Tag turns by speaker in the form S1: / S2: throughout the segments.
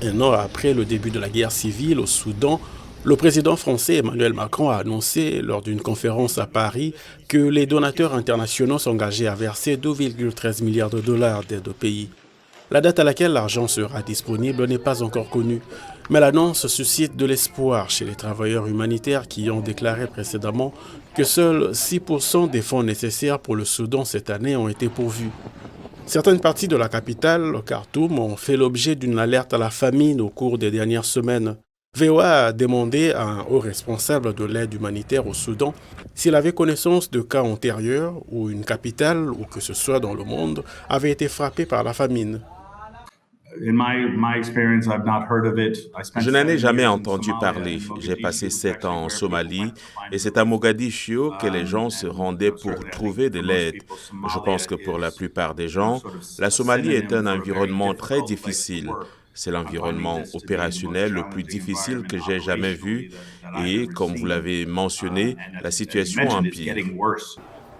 S1: Un an après le début de la guerre civile au Soudan, le président français Emmanuel Macron a annoncé lors d'une conférence à Paris que les donateurs internationaux s'engageaient à verser 2,13 milliards de dollars d'aide au pays. La date à laquelle l'argent sera disponible n'est pas encore connue, mais l'annonce suscite de l'espoir chez les travailleurs humanitaires qui ont déclaré précédemment que seuls 6% des fonds nécessaires pour le Soudan cette année ont été pourvus. Certaines parties de la capitale, Khartoum, ont fait l'objet d'une alerte à la famine au cours des dernières semaines. VOA a demandé à un haut responsable de l'aide humanitaire au Soudan s'il avait connaissance de cas antérieurs où une capitale, ou que ce soit dans le monde, avait été frappée par la famine.
S2: Je n'en ai jamais entendu parler. J'ai passé 7 ans en Somalie et c'est à Mogadiscio que les gens se rendaient pour trouver de l'aide. Je pense que pour la plupart des gens, la Somalie est un environnement très difficile. C'est l'environnement opérationnel le plus difficile que j'ai jamais vu et, comme vous l'avez mentionné, la situation empire.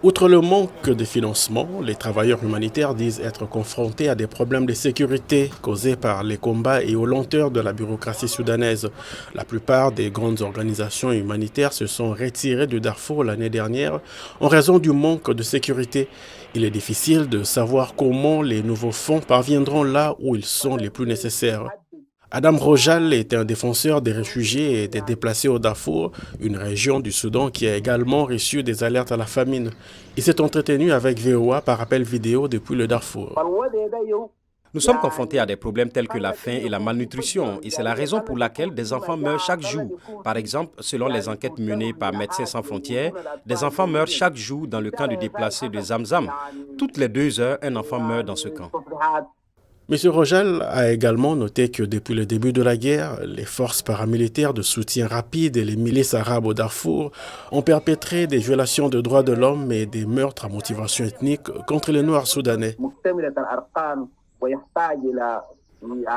S1: Outre le manque de financement, les travailleurs humanitaires disent être confrontés à des problèmes de sécurité causés par les combats et aux lenteurs de la bureaucratie soudanaise. La plupart des grandes organisations humanitaires se sont retirées du Darfour l'année dernière en raison du manque de sécurité. Il est difficile de savoir comment les nouveaux fonds parviendront là où ils sont les plus nécessaires. Adam Rojal est un défenseur des réfugiés et des déplacés au Darfour, une région du Soudan qui a également reçu des alertes à la famine. Il s'est entretenu avec VOA par appel vidéo depuis le Darfour.
S3: Nous sommes confrontés à des problèmes tels que la faim et la malnutrition et c'est la raison pour laquelle des enfants meurent chaque jour. Par exemple, selon les enquêtes menées par Médecins sans frontières, des enfants meurent chaque jour dans le camp de déplacés de Zamzam. Toutes les 2 heures, un enfant meurt dans ce camp.
S1: M. Rojal a également noté que depuis le début de la guerre, les forces paramilitaires de soutien rapide et les milices arabes au Darfour ont perpétré des violations de droits de l'homme et des meurtres à motivation ethnique contre les Noirs soudanais.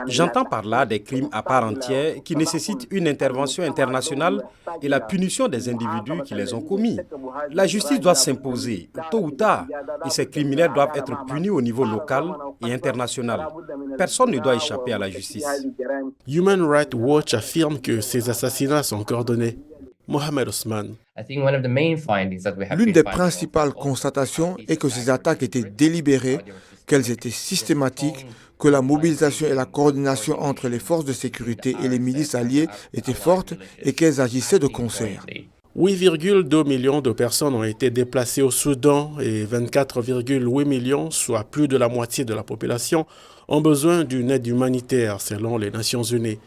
S3: J'entends par là des crimes à part entière qui nécessitent une intervention internationale et la punition des individus qui les ont commis. La justice doit s'imposer, tôt ou tard, et ces criminels doivent être punis au niveau local et international. Personne ne doit échapper à la justice.
S1: Human Rights Watch affirme que ces assassinats sont coordonnés. Mohamed Ousmane.
S4: L'une des principales constatations est que ces attaques étaient délibérées, qu'elles étaient systématiques, que la mobilisation et la coordination entre les forces de sécurité et les milices alliées étaient fortes et qu'elles agissaient de concert.
S1: 8,2 millions de personnes ont été déplacées au Soudan et 24,8 millions, soit plus de la moitié de la population, ont besoin d'une aide humanitaire selon les Nations Unies.